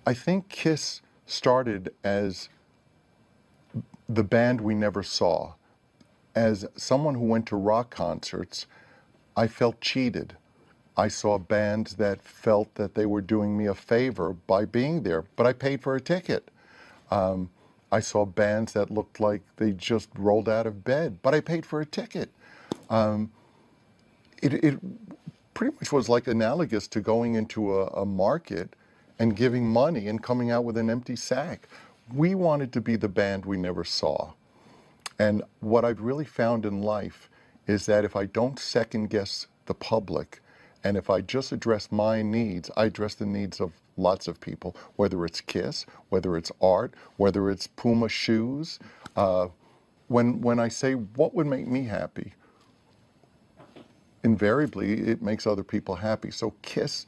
I think Kiss started as the band we never saw. As someone who went to rock concerts, I felt cheated. I saw bands that felt that they were doing me a favor by being there, but I paid for a ticket. I saw bands that looked like they just rolled out of bed, but I paid for a ticket. It pretty much was like analogous to going into a market and giving money and coming out with an empty sack. We wanted to be the band we never saw. And what I've really found in life is that if I don't second guess the public, and if I just address my needs, I address the needs of lots of people, whether it's Kiss, whether it's art, whether it's Puma shoes. When I say what would make me happy, invariably it makes other people happy. So Kiss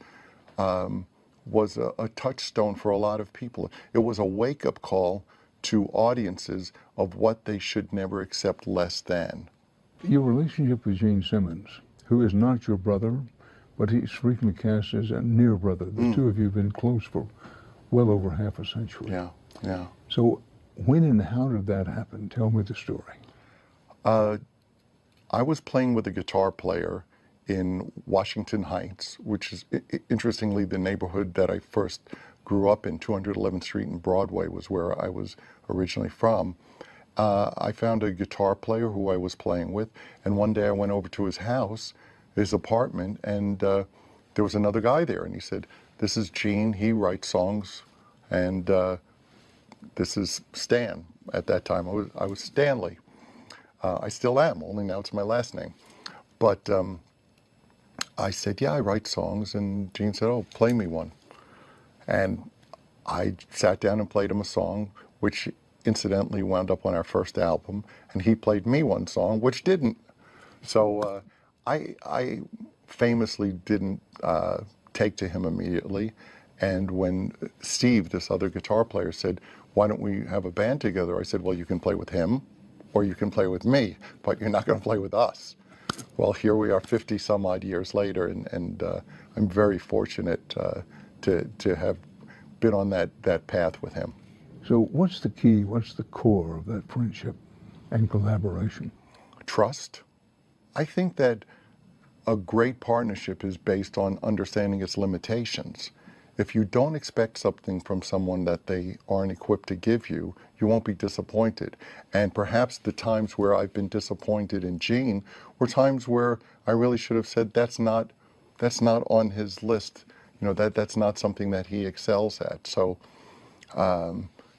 was a touchstone for a lot of people. It was a wake-up call to audiences of what they should never accept less than. Your relationship with Gene Simmons, who is not your brother, but he's frequently cast as a near brother. The two of you have been close for well over half a century. Yeah, yeah. So when and how did that happen? Tell me the story. I was playing with a guitar player in Washington Heights, which is interestingly the neighborhood that I first grew up in. 211th Street and Broadway was where I was originally from. I found a guitar player who I was playing with, and one day I went over to his house, his apartment, and there was another guy there, and he said, "This is Gene, he writes songs, and this is Stan." At that time I was Stanley. I still am, only now it's my last name. But I said, "Yeah, I write songs," and Gene said, "Oh, play me one." And I sat down and played him a song, which incidentally wound up on our first album, and he played me one song, which didn't. So I famously didn't take to him immediately, and when Steve, this other guitar player, said, "Why don't we have a band together?" I said, "Well, you can play with him, or you can play with me, but you're not going to play with us." Well, here we are 50 some odd years later, and I'm very fortunate to have been on that path with him. So what's the key, what's the core of that friendship and collaboration? Trust. I think that a great partnership is based on understanding its limitations. If you don't expect something from someone that they aren't equipped to give you, you won't be disappointed. And perhaps the times where I've been disappointed in Gene were times where I really should have said, that's not on his list. You know, that's not something that he excels at. So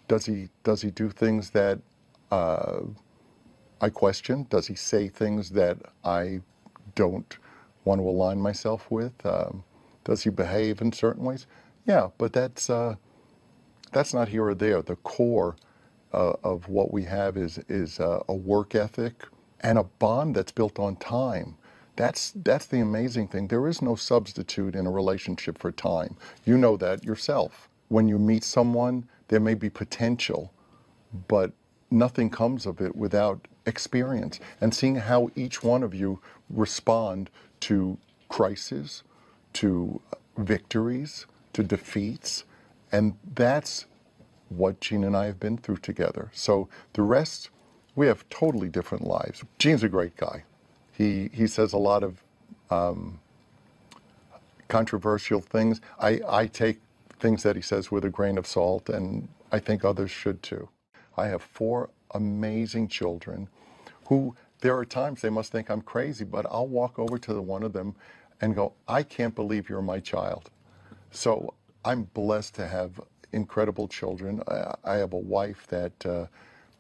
does he do things that I question? Does he say things that I don't want to align myself with? Does he behave in certain ways? Yeah, but that's not here or there. The core of what we have is a work ethic and a bond that's built on time. That's the amazing thing. There is no substitute in a relationship for time. You know that yourself. When you meet someone, there may be potential, but nothing comes of it without experience and seeing how each one of you respond to crises, to victories, to defeats, and that's what Gene and I have been through together. So the rest, we have totally different lives. Gene's a great guy. He says a lot of controversial things. I take things that he says with a grain of salt, and I think others should too. I have 4 amazing children who, there are times they must think I'm crazy, but I'll walk over to one of them and go, "I can't believe you're my child." So I'm blessed to have incredible children. I have a wife that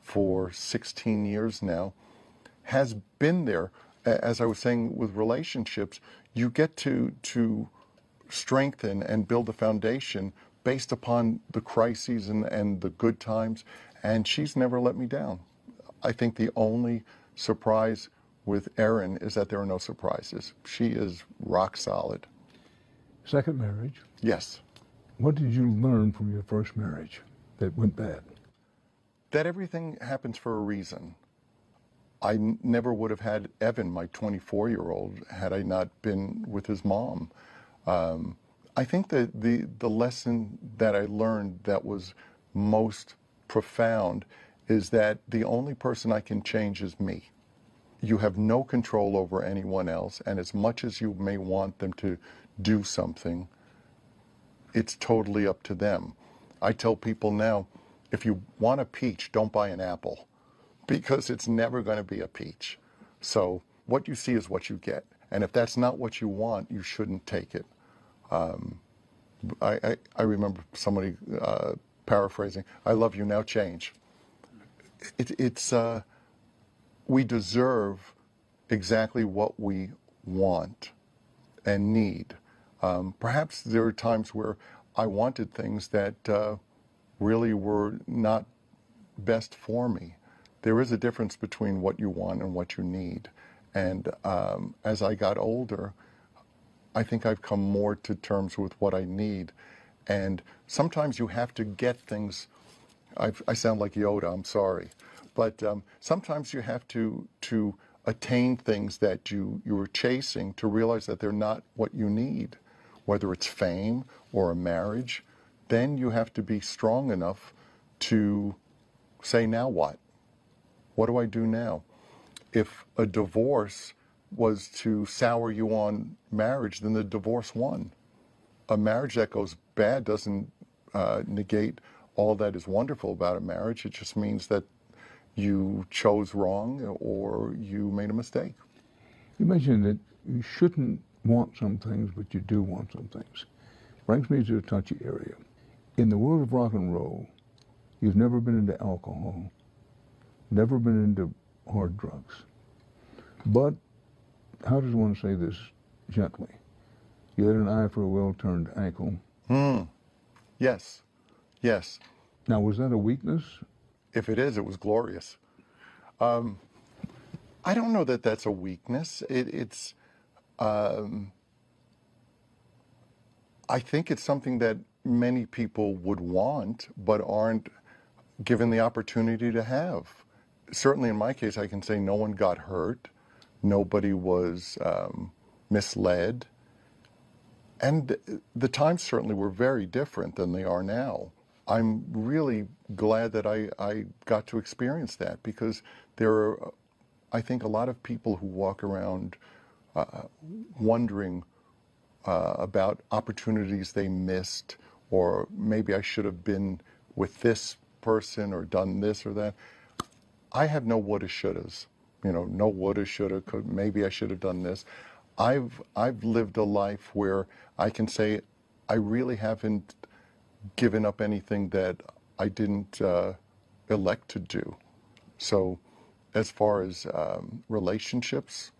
for 16 years now has been there. As I was saying with relationships, you get to strengthen and build a foundation based upon the crises and the good times, and she's never let me down. I think the only surprise with Erin is that there are no surprises. She is rock solid. Second marriage. Yes. What did you learn from your first marriage that went bad? That everything happens for a reason. I never would have had Evan, my 24-year-old, had I not been with his mom. I think that the lesson that I learned that was most profound is that the only person I can change is me. You have no control over anyone else, and as much as you may want them to do something, it's totally up to them. I tell people now, if you want a peach, don't buy an apple, because it's never going to be a peach. So what you see is what you get, and if that's not what you want, you shouldn't take it. I remember somebody paraphrasing, "I love you, now change." We deserve exactly what we want and need. Perhaps there are times where I wanted things that really were not best for me. There is a difference between what you want and what you need. And as I got older, I think I've come more to terms with what I need. And sometimes you have to get things. I sound like Yoda, I'm sorry. But sometimes you have to attain things that you were chasing to realize that they're not what you need, whether it's fame or a marriage. Then you have to be strong enough to say, now what? What do I do now? If a divorce was to sour you on marriage, then the divorce won. A marriage that goes bad doesn't negate all that is wonderful about a marriage. It just means that you chose wrong or you made a mistake. You mentioned that you shouldn't want some things, but you do want some things. Brings me to a touchy area. In the world of rock and roll, you've never been into alcohol, never been into hard drugs. But, how does one say this gently? You had an eye for a well-turned ankle. Yes, yes. Now, was that a weakness? If it is, it was glorious. I don't know that that's a weakness. I think it's something that many people would want, but aren't given the opportunity to have. Certainly in my case, I can say no one got hurt. Nobody was misled. And the times certainly were very different than they are now. I'm really glad that I got to experience that, because there are, I think, a lot of people who walk around wondering about opportunities they missed, or maybe I should have been with this person or done this or that. I have no woulda, shouldas. No woulda, shoulda, could, maybe I should have done this. I've lived a life where I can say I really haven't given up anything that I didn't elect to do. So as far as relationships,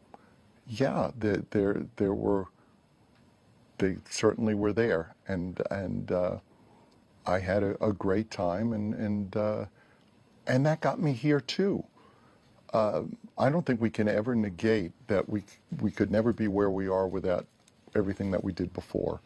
yeah, they certainly were there, and I had a great time, and that got me here too. I don't think we can ever negate that we could never be where we are without everything that we did before.